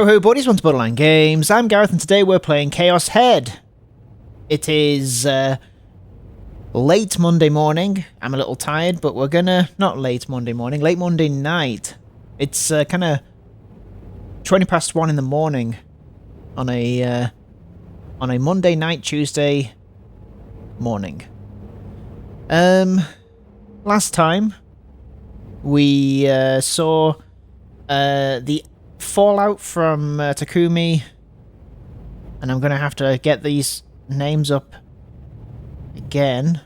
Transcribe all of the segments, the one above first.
Ho ho buddies, welcome to Borderline Games. I'm Gareth and today we're playing Chaos Head. It is late Monday morning. I'm a little tired, but we're gonna... not late Monday morning, late Monday night. It's kind of 20 past 1 in the morning on a Monday night, Tuesday morning. Last time we saw the fallout from Takumi, and I'm gonna have to get these names up again.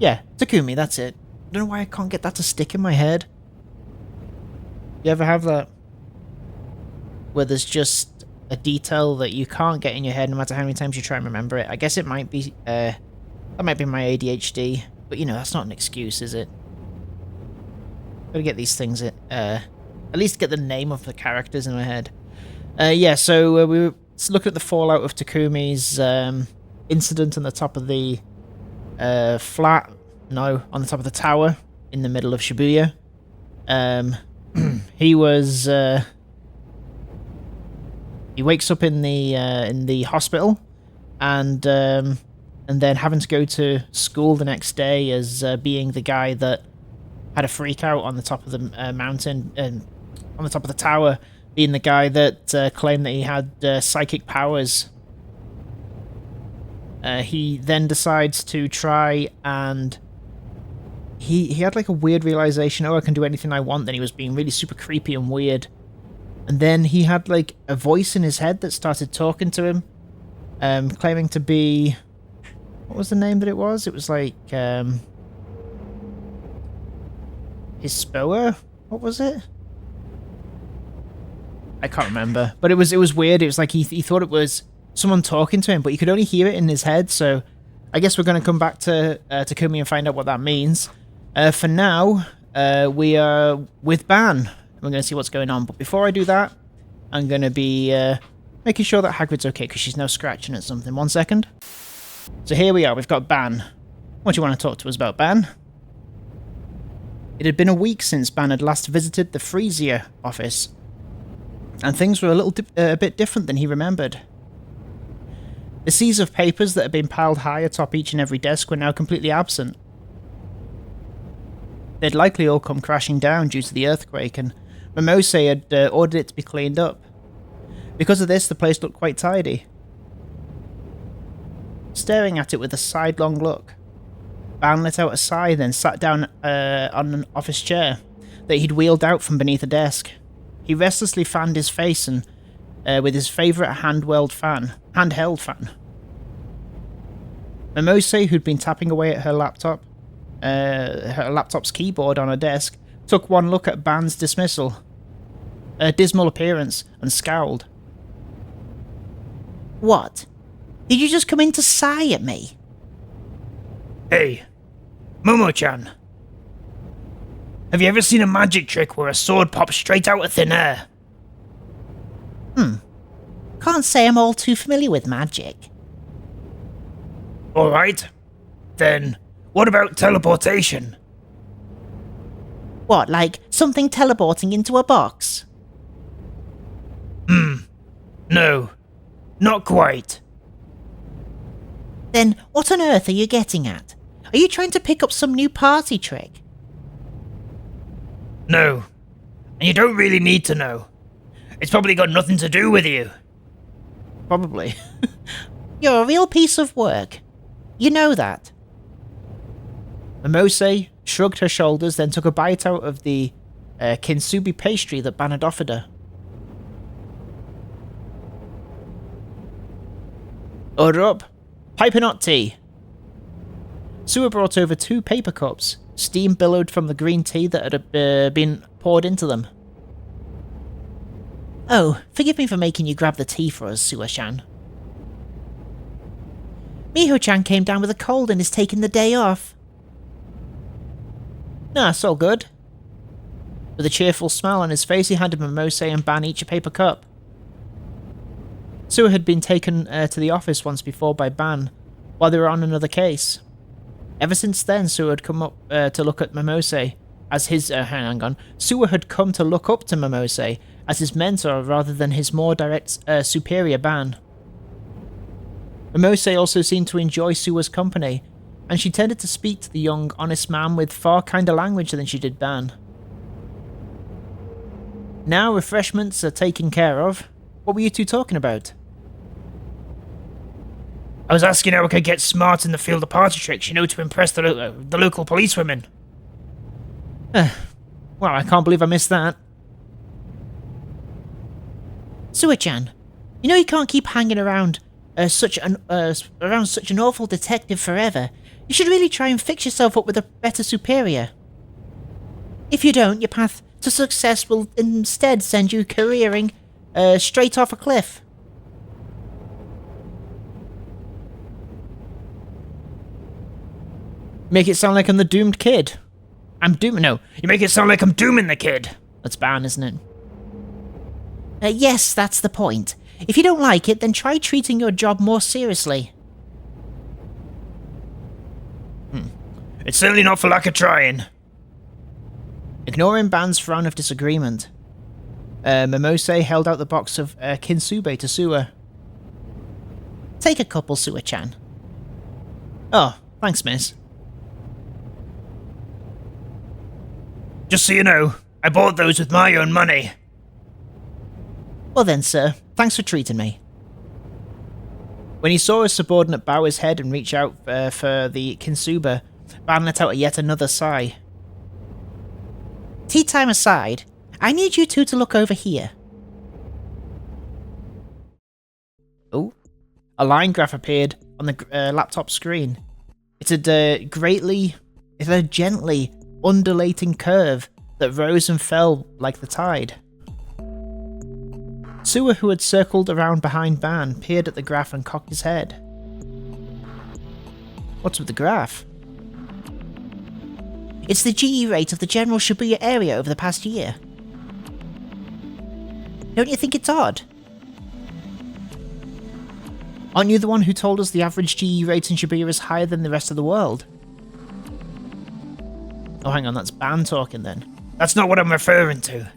Yeah, Takumi, that's it. I don't know why I can't get that to stick in my head. You ever have that? Where there's just a detail that you can't get in your head no matter how many times you try and remember it. I guess it might be, that might be my ADHD, but you know, that's not an excuse, is it? Gotta get these things, at least get the name of the characters in my head. Yeah, so we were looking at the fallout of Takumi's incident on the top of the on the top of the tower in the middle of Shibuya. He was he wakes up in the hospital, and then having to go to school the next day as being the guy that had a freak out on the top of the mountain and on the top of the tower, being the guy that claimed that he had psychic powers. He then decides to try, and he had like a weird realization, oh, I can do anything I want. Then he was being really super creepy and weird. And then he had like a voice in his head that started talking to him, claiming to be... what was the name that it was? It was like... Hispoa? What was it? I can't remember, but it was weird. It was like he thought it was someone talking to him, but you could only hear it in his head. So I guess we're going to come back to Takumi and find out what that means. For now, we are with Ban. We're going to see what's going on. But before I do that, I'm going to be making sure that Hagrid's okay, because she's now scratching at something. 1 second. So here we are. We've got Ban. What do you want to talk to us about, Ban? It had been a week since Ban had last visited the Frisia office, and things were a bit different than he remembered. The seas of papers that had been piled high atop each and every desk were now completely absent. They'd likely all come crashing down due to the earthquake, and Momose had ordered it to be cleaned up. Because of this, the place looked quite tidy. Staring at it with a sidelong look, Ban let out a sigh, then sat down on an office chair that he'd wheeled out from beneath a desk. He restlessly fanned his face and with his favourite handheld fan. Momose, who'd been tapping away at her laptop's keyboard on her desk, took one look at Ban's dismal appearance and scowled. What? Did you just come in to sigh at me? Hey, Momo-chan. Have you ever seen a magic trick where a sword pops straight out of thin air? Can't say I'm all too familiar with magic. Alright. Then, what about teleportation? What, like something teleporting into a box? No. Not quite. Then what on earth are you getting at? Are you trying to pick up some new party trick? No. And you don't really need to know. It's probably got nothing to do with you. Probably. You're a real piece of work. You know that. Momose shrugged her shoulders, then took a bite out of the kintsugi pastry that Ban had offered her. Order up. Pipe hot tea. Suwa brought over 2 paper cups. Steam billowed from the green tea that had been poured into them. Oh, forgive me for making you grab the tea for us, Suwa-chan. Miho-chan came down with a cold and is taking the day off. Nah, it's all good. With a cheerful smile on his face, he handed Momose and Ban each a paper cup. Suwa had been taken to the office once before by Ban, while they were on another case. Ever since then, Suwa had come up to look at Momose as his... hang on. Suwa had come to look up to Momose as his mentor rather than his more direct superior Ban. Momose also seemed to enjoy Sua's company, and she tended to speak to the young, honest man with far kinder language than she did Ban. Now refreshments are taken care of. What were you two talking about? I was asking how I could get smart in the field of party tricks, to impress the local policewomen. Well, I can't believe I missed that. Sua-chan, you can't keep hanging around such an awful detective forever. You should really try and fix yourself up with a better superior. If you don't, your path to success will instead send you careering straight off a cliff. Make it sound like I'm the doomed kid. No, You make it sound like I'm dooming the kid. that's Ban, isn't it? Yes, that's the point. If you don't like it, then try treating your job more seriously. It's certainly not for lack of trying. Ignoring Ban's frown of disagreement, Momose held out the box of kinsube to Sua. Take a couple, Sua-chan. Oh, thanks, miss. Just so you know, I bought those with my own money. Well then, sir, thanks for treating me. When he saw his subordinate bow his head and reach out for the kinsube, Ban let out yet another sigh. Tea time aside, I need you two to look over here. Oh, a line graph appeared on the laptop screen. It had a gently undulating curve that rose and fell like the tide. Sua, who had circled around behind Ban, peered at the graph and cocked his head. What's with the graph? It's the GE rate of the general Shibuya area over the past year. Don't you think it's odd? Aren't you the one who told us the average GE rate in Shibuya is higher than the rest of the world? Oh, hang on, that's Ban talking then. That's not what I'm referring to.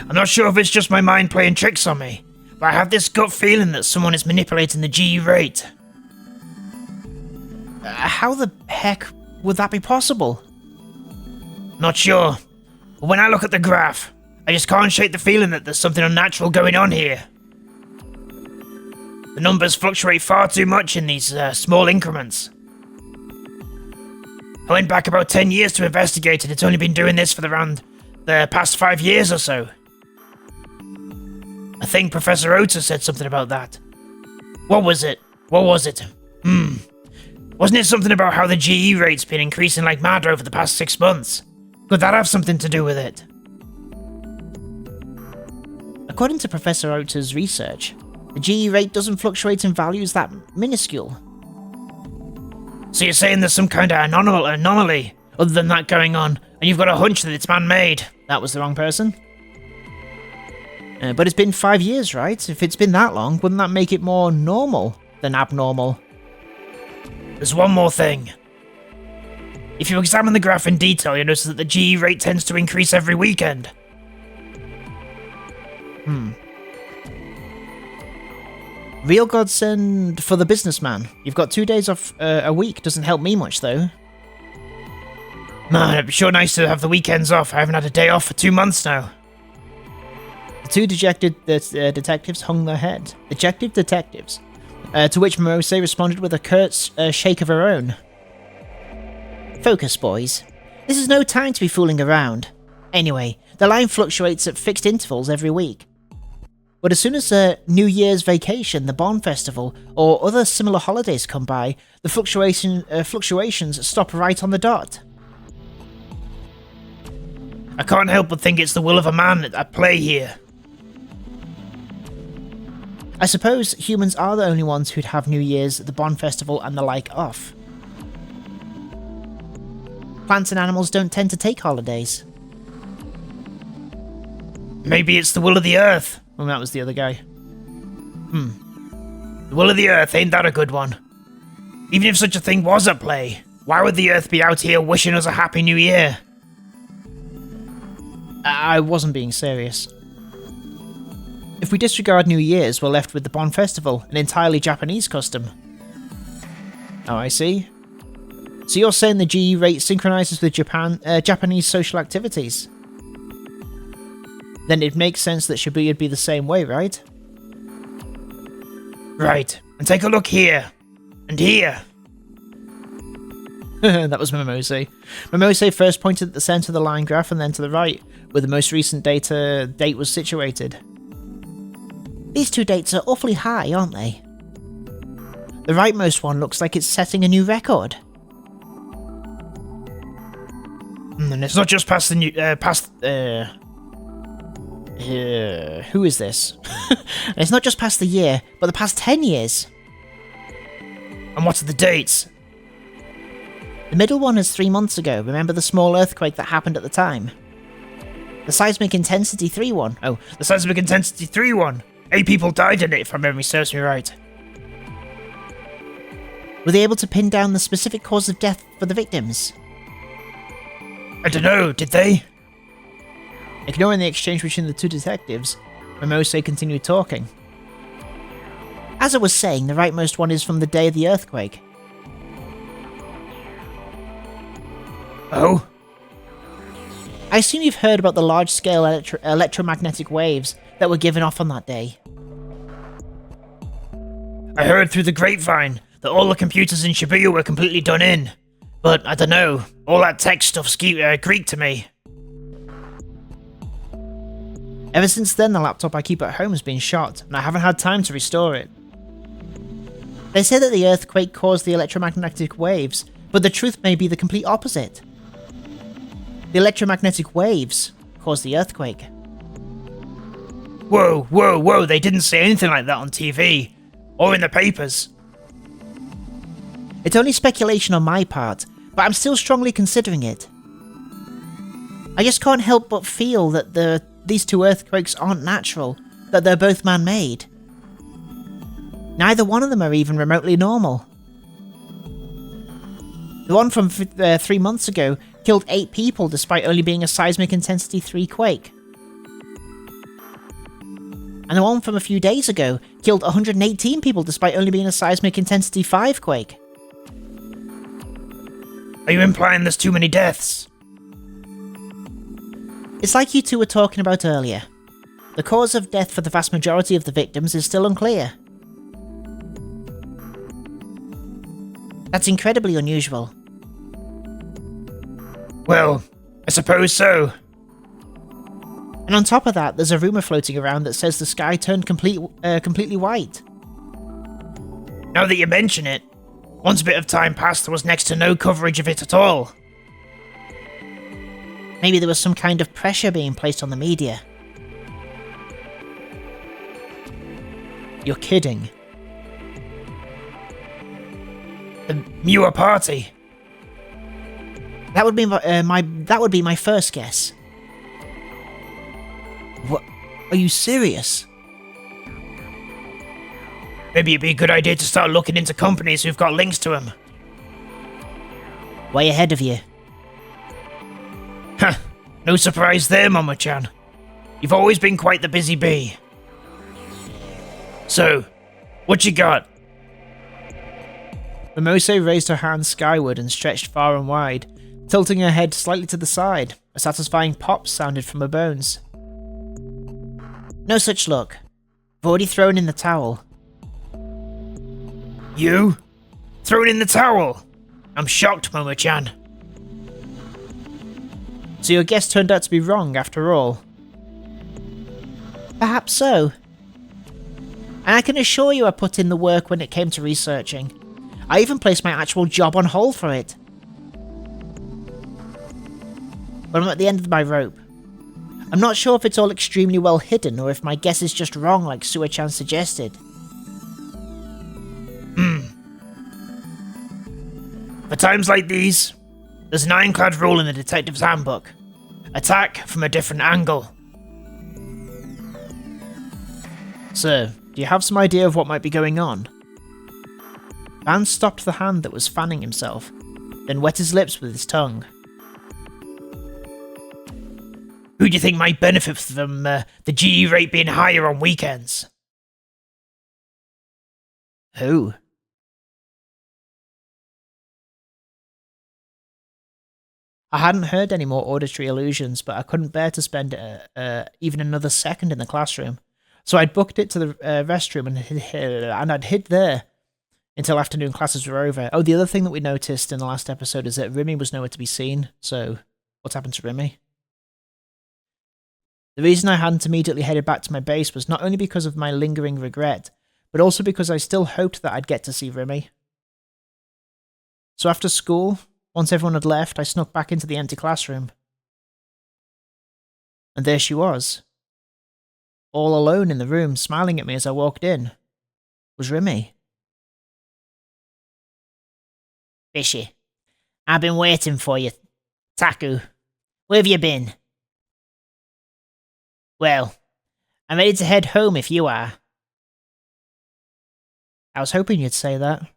I'm not sure if it's just my mind playing tricks on me, but I have this gut feeling that someone is manipulating the GE rate. How the heck would that be possible? Not sure. But when I look at the graph, I just can't shake the feeling that there's something unnatural going on here. The numbers fluctuate far too much in these small increments. I went back about 10 years to investigate it. It's only been doing this for around the past 5 years or so. I think Professor Ota said something about that. What was it? Wasn't it something about how the GE rate's been increasing like mad over the past 6 months? Could that have something to do with it? According to Professor Ota's research, the GE rate doesn't fluctuate in values that minuscule. So you're saying there's some kind of anomaly other than that going on, and you've got a hunch that it's man-made? That was the wrong person. But it's been 5 years, right? If it's been that long, wouldn't that make it more normal than abnormal? There's one more thing. If you examine the graph in detail, you'll notice that the GE rate tends to increase every weekend. Real godsend for the businessman. You've got 2 days off a week. Doesn't help me much, though. Man, it'd be sure nice to have the weekends off. I haven't had a day off for 2 months now. The two dejected detectives hung their head. Dejected detectives. To which Momose responded with a curt shake of her own. Focus, boys. This is no time to be fooling around. Anyway, the line fluctuates at fixed intervals every week. But as soon as New Year's vacation, the Bon Festival, or other similar holidays come by, the fluctuations stop right on the dot. I can't help but think it's the will of a man at play here. I suppose humans are the only ones who'd have New Year's, the Bon Festival, and the like off. Plants and animals don't tend to take holidays. Maybe it's the will of the earth. Well, that was the other guy. The will of the earth, ain't that a good one? Even if such a thing was at play, why would the earth be out here wishing us a happy new year? I wasn't being serious. If we disregard New Year's, we're left with the Bon Festival, an entirely Japanese custom. Oh, I see. So you're saying the GE rate synchronizes with Japanese social activities? Then it makes sense that Shibuya would be the same way, right? Right, and take a look here. And here. That was Momose. Momose first pointed at the center of the line graph and then to the right, where the most recent date was situated. These two dates are awfully high, aren't they? The rightmost one looks like it's setting a new record. And it's not just past the new, who is this? It's not just past the year, but the past 10 years. And what's the dates? The middle one is 3 months ago. Remember the small earthquake that happened at the time? The seismic intensity 3 one. Oh, the seismic intensity 3 one. 8 people died in it, if my memory serves me right. Were they able to pin down the specific cause of death for the victims? I don't know, did they? Ignoring the exchange between the two detectives, Momose continued talking. As I was saying, the rightmost one is from the day of the earthquake. Oh? I assume you've heard about the large-scale electromagnetic waves that were given off on that day. I heard through the grapevine that all the computers in Shibuya were completely done in. But, I don't know, all that tech stuff's Greek to me. Ever since then, the laptop I keep at home has been shot, and I haven't had time to restore it. They say that the earthquake caused the electromagnetic waves, but the truth may be the complete opposite. The electromagnetic waves caused the earthquake. Whoa, whoa, whoa, they didn't say anything like that on TV. Or in the papers. It's only speculation on my part, but I'm still strongly considering it. I just can't help but feel that these two earthquakes aren't natural, that they're both man-made. Neither one of them are even remotely normal. The one from 3 months ago killed 8 people despite only being a seismic intensity 3 quake. And the one from a few days ago killed 118 people despite only being a seismic intensity 5 quake. Are you implying there's too many deaths? It's like you two were talking about earlier. The cause of death for the vast majority of the victims is still unclear. That's incredibly unusual. Well, I suppose so. And on top of that, there's a rumour floating around that says the sky turned completely white. Now that you mention it, once a bit of time passed, there was next to no coverage of it at all. Maybe there was some kind of pressure being placed on the media. You're kidding. The Muir party. That would be my first guess. What? Are you serious? Maybe it'd be a good idea to start looking into companies who've got links to them. Way ahead of you. Huh. No surprise there, Momo-chan. You've always been quite the busy bee. So, what you got? Momose raised her hands skyward and stretched far and wide, tilting her head slightly to the side. A satisfying pop sounded from her bones. No such luck. I've already thrown in the towel. You? Thrown in the towel? I'm shocked, Momo-chan. So your guess turned out to be wrong after all. Perhaps so. And I can assure you I put in the work when it came to researching. I even placed my actual job on hold for it. But I'm at the end of my rope. I'm not sure if it's all extremely well hidden or if my guess is just wrong like Sua-chan suggested. For times like these, there's an ironclad rule in the detective's handbook. Attack from a different angle. Sir, do you have some idea of what might be going on? Van stopped the hand that was fanning himself, then wet his lips with his tongue. Who do you think might benefit from the GE rate being higher on weekends? Who? I hadn't heard any more auditory illusions, but I couldn't bear to spend even another second in the classroom. So I'd booked it to the restroom and I'd hid there until afternoon classes were over. Oh, the other thing that we noticed in the last episode is that Remy was nowhere to be seen. So what's happened to Remy? The reason I hadn't immediately headed back to my base was not only because of my lingering regret, but also because I still hoped that I'd get to see Remy. So after school, once everyone had left, I snuck back into the empty classroom. And there she was. All alone in the room, smiling at me as I walked in. Was Remy. Fishy, I've been waiting for you. Taku, where have you been? Well, I'm ready to head home if you are. I was hoping you'd say that.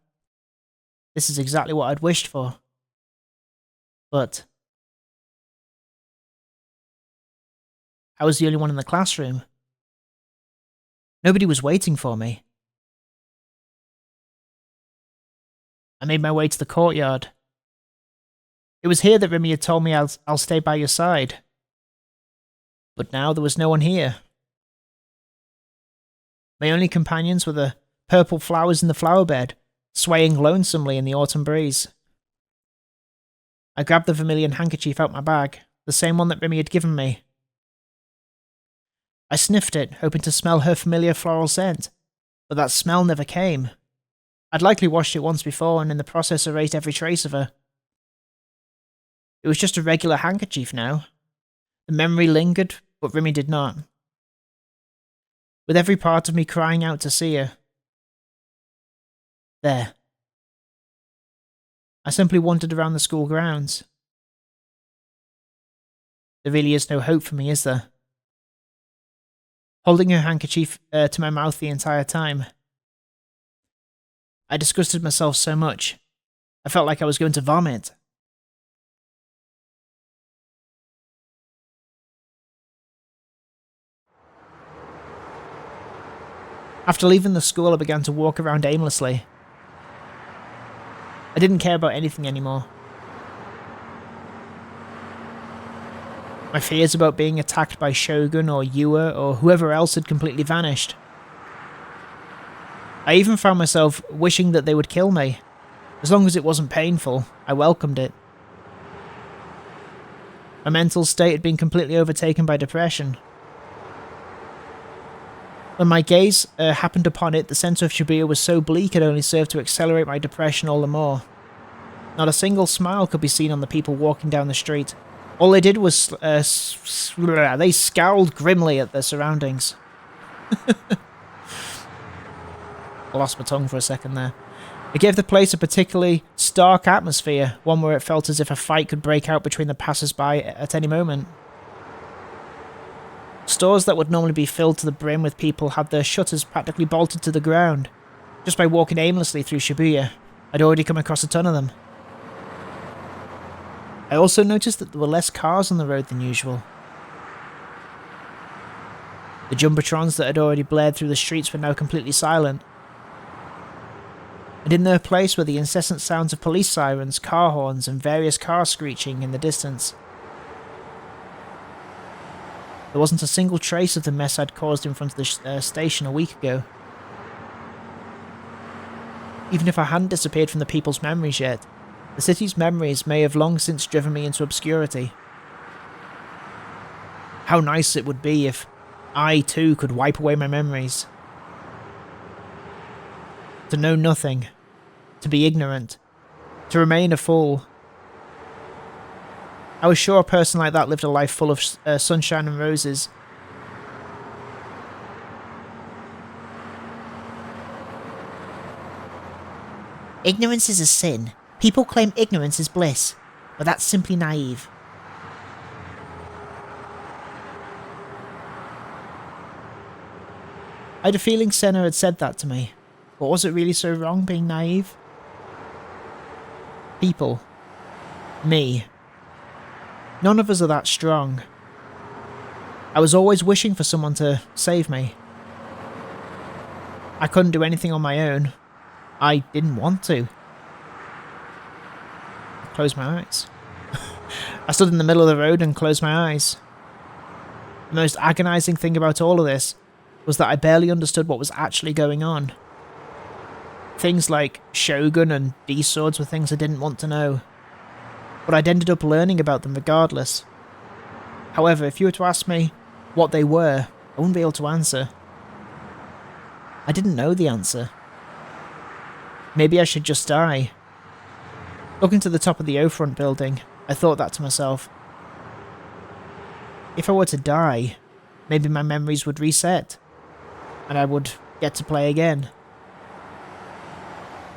This is exactly what I'd wished for. But I was the only one in the classroom. Nobody was waiting for me. I made my way to the courtyard. It was here that Remy had told me I'll stay by your side. But now there was no one here. My only companions were the purple flowers in the flower bed, swaying lonesomely in the autumn breeze. I grabbed the vermilion handkerchief out my bag, the same one that Remy had given me. I sniffed it, hoping to smell her familiar floral scent, but that smell never came. I'd likely washed it once before and in the process erased every trace of her. It was just a regular handkerchief now. The memory lingered, but Remy did not. With every part of me crying out to see her. There. I simply wandered around the school grounds. There really is no hope for me, is there? Holding her handkerchief to my mouth the entire time. I disgusted myself so much. I felt like I was going to vomit. After leaving the school, I began to walk around aimlessly. I didn't care about anything anymore. My fears about being attacked by Shogun or Yua or whoever else had completely vanished. I even found myself wishing that they would kill me. As long as it wasn't painful, I welcomed it. My mental state had been completely overtaken by depression. When my gaze happened upon it, the centre of Shibuya was so bleak it only served to accelerate my depression all the more. Not a single smile could be seen on the people walking down the street. All they did was they scowled grimly at their surroundings. I lost my tongue for a second there. It gave the place a particularly stark atmosphere, one where it felt as if a fight could break out between the passers-by at any moment. Stores that would normally be filled to the brim with people had their shutters practically bolted to the ground. Just by walking aimlessly through Shibuya, I'd already come across a ton of them. I also noticed that there were less cars on the road than usual. The jumbotrons that had already blared through the streets were now completely silent. And in their place were the incessant sounds of police sirens, car horns, and various cars screeching in the distance. There wasn't a single trace of the mess I'd caused in front of the station a week ago. Even if I hadn't disappeared from the people's memories yet, the city's memories may have long since driven me into obscurity. How nice it would be if I too could wipe away my memories. To know nothing. To be ignorant. To remain a fool. I was sure a person like that lived a life full of sunshine and roses. Ignorance is a sin. People claim ignorance is bliss, but that's simply naive. I had a feeling Senna had said that to me, but was it really so wrong being naive? People. Me. None of us are that strong. I was always wishing for someone to save me. I couldn't do anything on my own. I didn't want to. I closed my eyes. I stood in the middle of the road and closed my eyes. The most agonizing thing about all of this was that I barely understood what was actually going on. Things like Shogun and D-swords were things I didn't want to know, but I'd ended up learning about them regardless. However, if you were to ask me what they were, I wouldn't be able to answer. I didn't know the answer. Maybe I should just die. Looking to the top of the O-front building, I thought that to myself. If I were to die, maybe my memories would reset, and I would get to play again.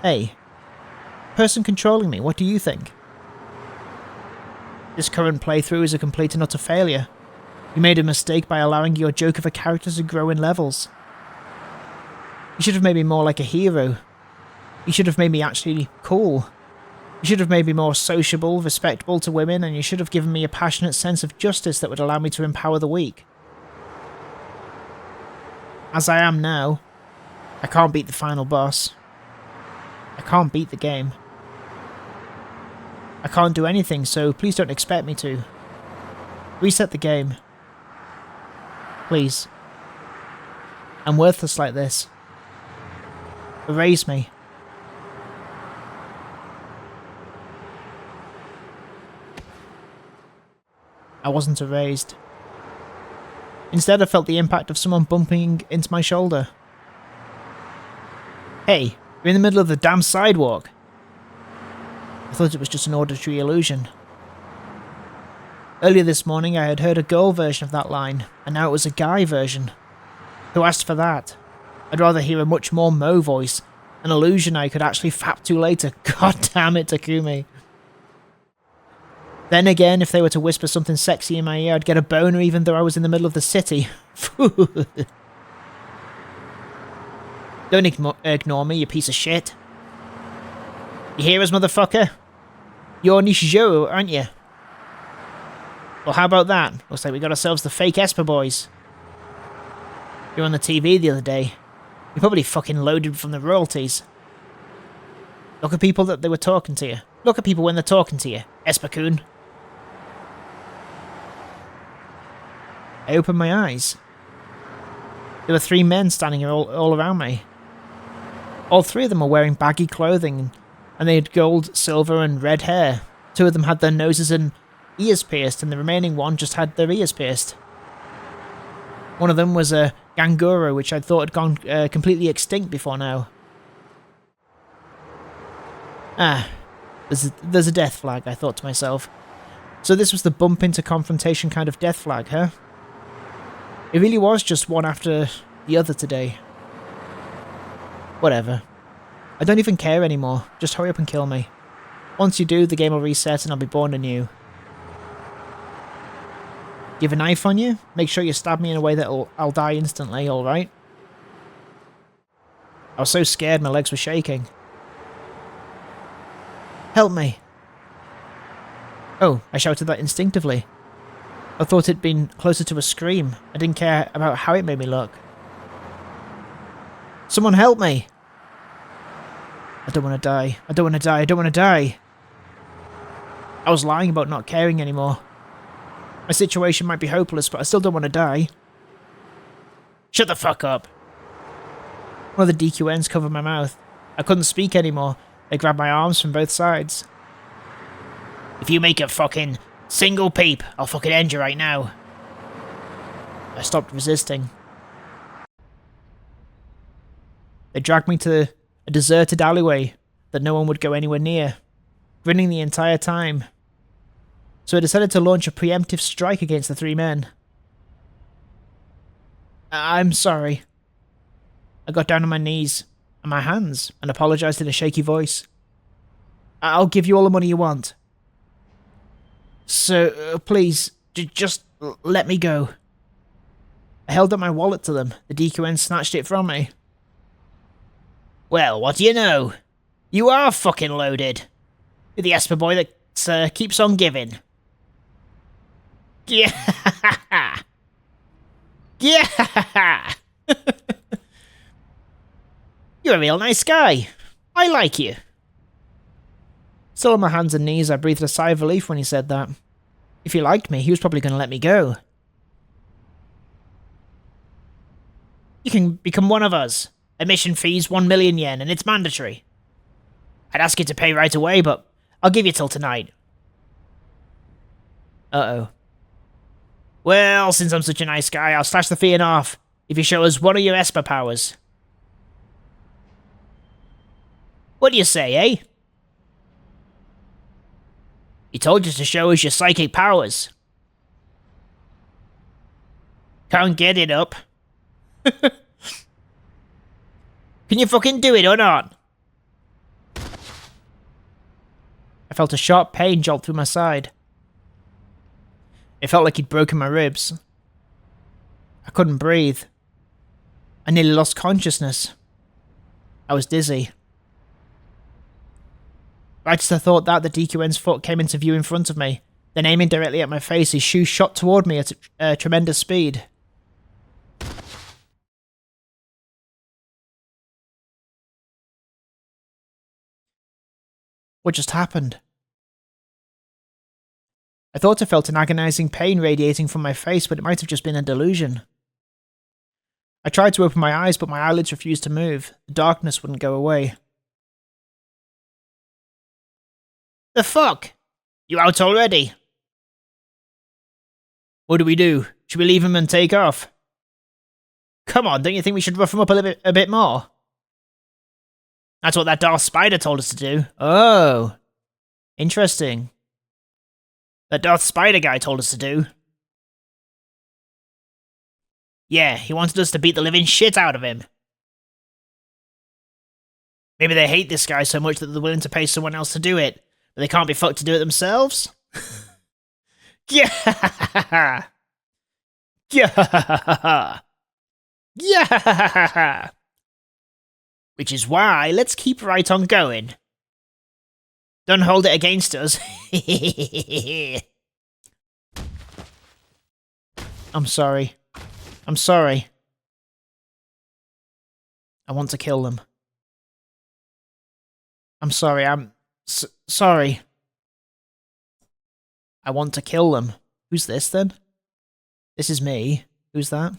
Hey, person controlling me, what do you think? This current playthrough is a complete and utter failure. You made a mistake by allowing your joke of a character to grow in levels. You should have made me more like a hero. You should have made me actually cool. You should have made me more sociable, respectable to women, and you should have given me a passionate sense of justice that would allow me to empower the weak. As I am now, I can't beat the final boss. I can't beat the game. I can't do anything, so please don't expect me to. Reset the game. Please. I'm worthless like this. Erase me. I wasn't erased. Instead, I felt the impact of someone bumping into my shoulder. Hey, you're in the middle of the damn sidewalk. I thought it was just an auditory illusion. Earlier this morning I had heard a girl version of that line, and now it was a guy version. Who asked for that? I'd rather hear a much more Mo voice, an illusion I could actually fap to later. God damn it, Takumi. Then again, if they were to whisper something sexy in my ear, I'd get a boner even though I was in the middle of the city. Don't ignore me, you piece of shit. You hear us, motherfucker? You're Nishijou, aren't you? Well, how about that? Looks like we got ourselves the fake Esper boys. You were on the TV the other day. You're probably fucking loaded from the royalties. Look at people that they were talking to you. Look at people when they're talking to you, Esper-kun. I opened my eyes. There were 3 men standing all around me. All 3 of them were wearing baggy clothing, and they had gold, silver, and red hair. 2 of them had their noses and ears pierced, and the remaining one just had their ears pierced. One of them was a Ganguro, which I thought had gone completely extinct before now. Ah, there's a death flag, I thought to myself. So this was the bump into confrontation kind of death flag, huh? It really was just one after the other today. Whatever. I don't even care anymore. Just hurry up and kill me. Once you do, the game will reset and I'll be born anew. You have a knife on you? Make sure you stab me in a way that I'll die instantly, alright? I was so scared my legs were shaking. Help me. Oh, I shouted that instinctively. I thought it'd been closer to a scream. I didn't care about how it made me look. Someone help me! I don't want to die. I don't want to die. I don't want to die. I was lying about not caring anymore. My situation might be hopeless, but I still don't want to die. Shut the fuck up. One of the DQNs covered my mouth. I couldn't speak anymore. They grabbed my arms from both sides. If you make a fucking single peep, I'll fucking end you right now. I stopped resisting. They dragged me to a deserted alleyway that no one would go anywhere near, grinning the entire time. So I decided to launch a preemptive strike against the 3 men. I'm sorry. I got down on my knees and my hands and apologized in a shaky voice. I'll give you all the money you want. So, please, just let me go. I held up my wallet to them. The DQN snatched it from me. Well, what do you know? You are fucking loaded. You're the Esper boy that keeps on giving. Yeah. Yeah! You're a real nice guy. I like you. Still on my hands and knees, I breathed a sigh of relief when he said that. If he liked me, he was probably going to let me go. You can become one of us. Admission fee's 1 million yen, and it's mandatory. I'd ask you to pay right away, but I'll give you till tonight. Uh-oh. Well, since I'm such a nice guy, I'll slash the fee in half if you show us one of your Esper powers. What do you say, eh? He told you to show us your psychic powers. Can't get it up. Can you fucking do it or not? I felt a sharp pain jolt through my side. It felt like he'd broken my ribs. I couldn't breathe. I nearly lost consciousness. I was dizzy. Right as I thought that, the DQN's foot came into view in front of me. Then aiming directly at my face, his shoe shot toward me at a tremendous speed. What just happened? I thought I felt an agonizing pain radiating from my face, but it might have just been a delusion. I tried to open my eyes, but my eyelids refused to move. The darkness wouldn't go away. The fuck? You out already? What do we do? Should we leave him and take off? Come on, don't you think we should rough him up a bit more? That's what that Darth Spider told us to do. Oh. Interesting. That Darth Spider guy told us to do. Yeah, he wanted us to beat the living shit out of him. Maybe they hate this guy so much that they're willing to pay someone else to do it, but they can't be fucked to do it themselves? Yeah! Yeah! Yeah! Which is why, let's keep right on going. Don't hold it against us. I'm sorry. I'm sorry. I want to kill them. I'm sorry, I'm sorry. I want to kill them. Who's this then? This is me. Who's that?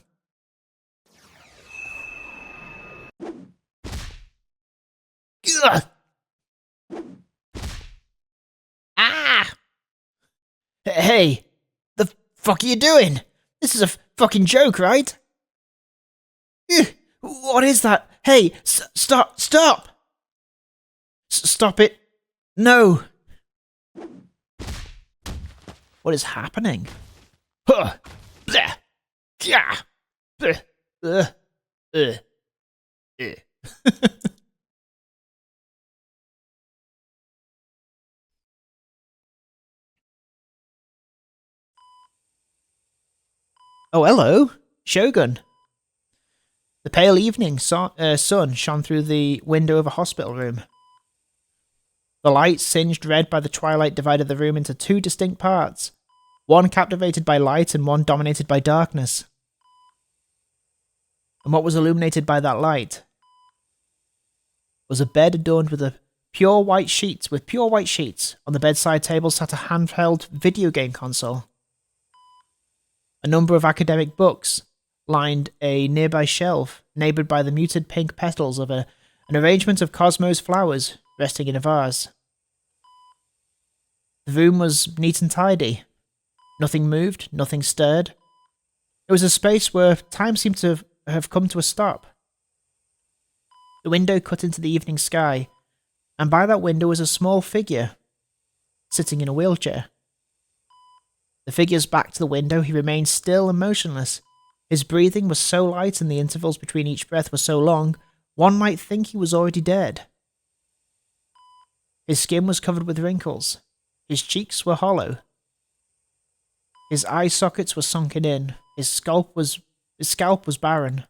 Ugh! Ah! Hey! The fuck are you doing? This is a fucking joke, right? Ugh! What is that? Hey! Stop! Stop! Stop it! No! What is happening? Huh! Bleh! Yeah! Bleh! Oh, hello, Shogun. The pale evening sun shone through the window of a hospital room. The light, singed red by the twilight, divided the room into two distinct parts, one captivated by light and one dominated by darkness. And what was illuminated by that light was a bed adorned with pure white sheets. On the bedside table sat a handheld video game console. A number of academic books lined a nearby shelf, neighboured by the muted pink petals of an arrangement of Cosmos flowers resting in a vase. The room was neat and tidy. Nothing moved, nothing stirred. It was a space where time seemed to have come to a stop. The window cut into the evening sky, and by that window was a small figure, sitting in a wheelchair. The figure's back to the window, he remained still and motionless. His breathing was so light and the intervals between each breath were so long, one might think he was already dead. His skin was covered with wrinkles. His cheeks were hollow. His eye sockets were sunken in. His scalp was barren.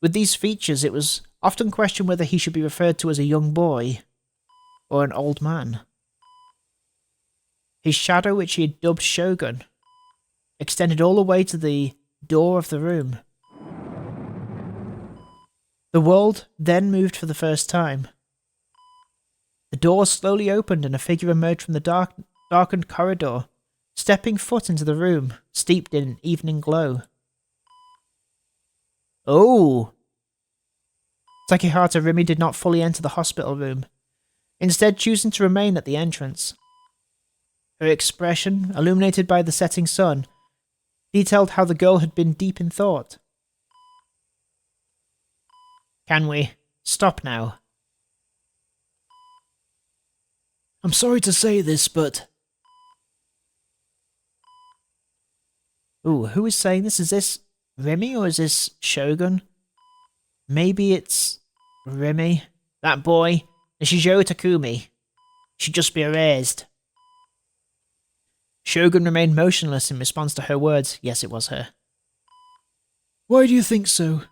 With these features, it was often questioned whether he should be referred to as a young boy or an old man. His shadow, which he had dubbed Shogun, extended all the way to the door of the room. The world then moved for the first time. The door slowly opened and a figure emerged from the darkened corridor, stepping foot into the room, steeped in an evening glow. Oh! Takehata Rimi did not fully enter the hospital room, instead choosing to remain at the entrance. Her expression, illuminated by the setting sun, detailed how the girl had been deep in thought. Can we stop now? I'm sorry to say this, but... Ooh, who is saying this? Is this Rimi or is this Shogun? Maybe it's Rimi. That boy, Nishijou Takumi, should just be erased. Shogun remained motionless in response to her words. Yes, it was her. Why do you think so?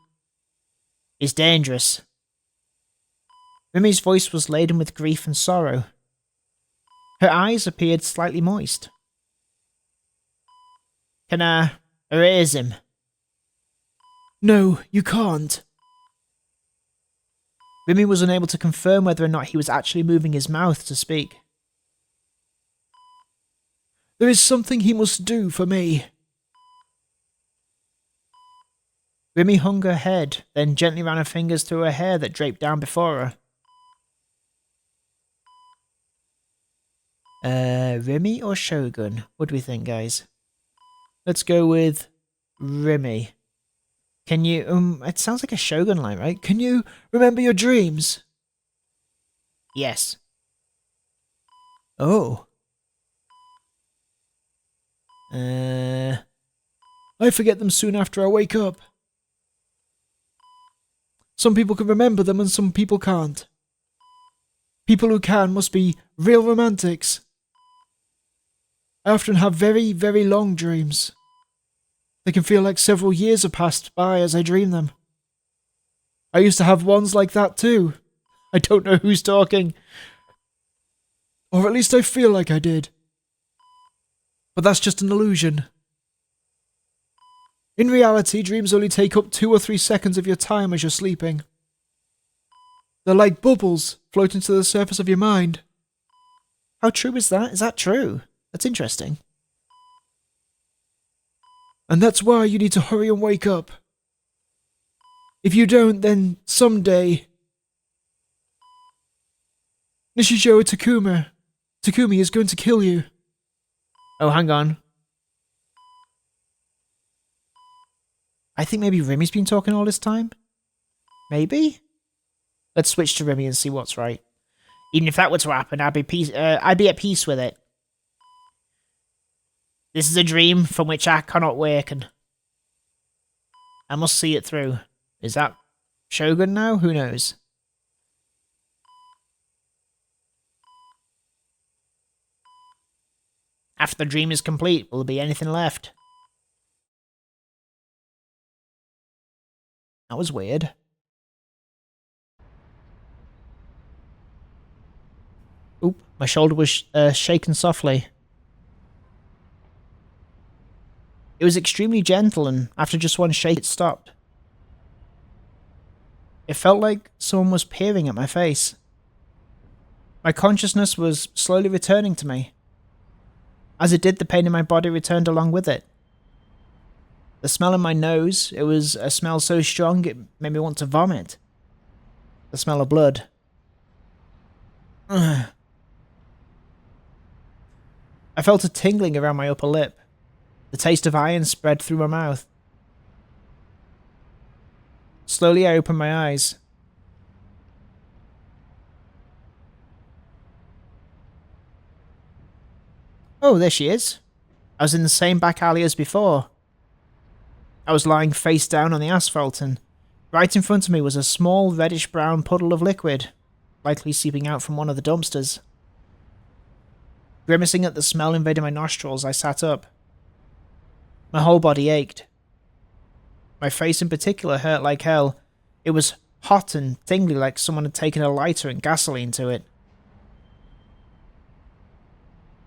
He's dangerous. Rimi's voice was laden with grief and sorrow. Her eyes appeared slightly moist. Can I erase him? No, you can't. Rimi was unable to confirm whether or not he was actually moving his mouth to speak. There is something he must do for me. Rimi hung her head, then gently ran her fingers through her hair that draped down before her. Rimi or Shogun? What do we think, guys? Let's go with Rimi. Can you, it sounds like a Shogun line, right? Can you remember your dreams? Yes. Oh. I forget them soon after I wake up. Some people can remember them and some people can't. People who can must be real romantics. I often have very, very long dreams. They can feel like several years have passed by as I dream them. I used to have ones like that too. I don't know who's talking. Or at least I feel like I did. But that's just an illusion. In reality, dreams only take up 2 or 3 seconds of your time as you're sleeping. They're like bubbles floating to the surface of your mind. How true is that? Is that true? That's interesting. And that's why you need to hurry and wake up. If you don't, then someday... Nishijou Takumi is going to kill you. Oh, hang on. I think maybe Rimi's been talking all this time? Maybe? Let's switch to Rimi and see what's right. Even if that were to happen, I'd be at peace with it. This is a dream from which I cannot waken. I must see it through. Is that Shogun now? Who knows? After the dream is complete, will there be anything left? That was weird. Oop, my shoulder was shaken softly. It was extremely gentle, and after just one shake, it stopped. It felt like someone was peering at my face. My consciousness was slowly returning to me. As it did, the pain in my body returned along with it. The smell in my nose, it was a smell so strong it made me want to vomit. The smell of blood. Ugh. I felt a tingling around my upper lip. The taste of iron spread through my mouth. Slowly I opened my eyes. Oh, there she is. I was in the same back alley as before. I was lying face down on the asphalt, and right in front of me was a small reddish-brown puddle of liquid, likely seeping out from one of the dumpsters. Grimacing at the smell invading my nostrils, I sat up. My whole body ached. My face in particular hurt like hell. It was hot and tingly like someone had taken a lighter and gasoline to it.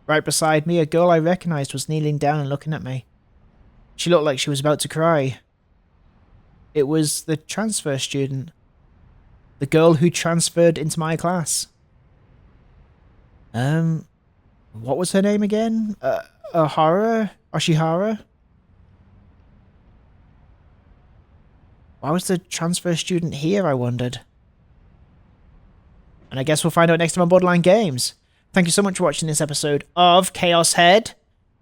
Right beside me, a girl I recognized was kneeling down and looking at me. She looked like she was about to cry. It was the transfer student. The girl who transferred into my class. What was her name again? Oshihara? Why was the transfer student here, I wondered? And I guess we'll find out next time on Borderline Games. Thank you so much for watching this episode of Chaos Head.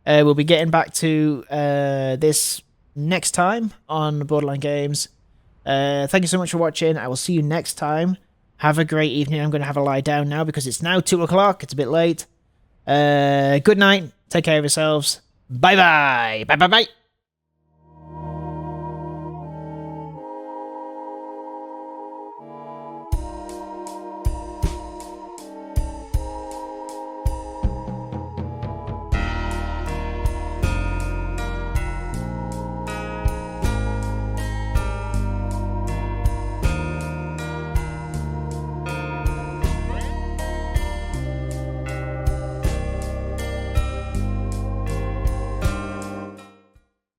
We'll be getting back to this next time on Borderline Games. Thank you so much for watching. I will see you next time. Have a great evening. I'm going to have a lie down now because it's now 2 o'clock. It's a bit late. Good night. Take care of yourselves. Bye-bye. Bye-bye-bye.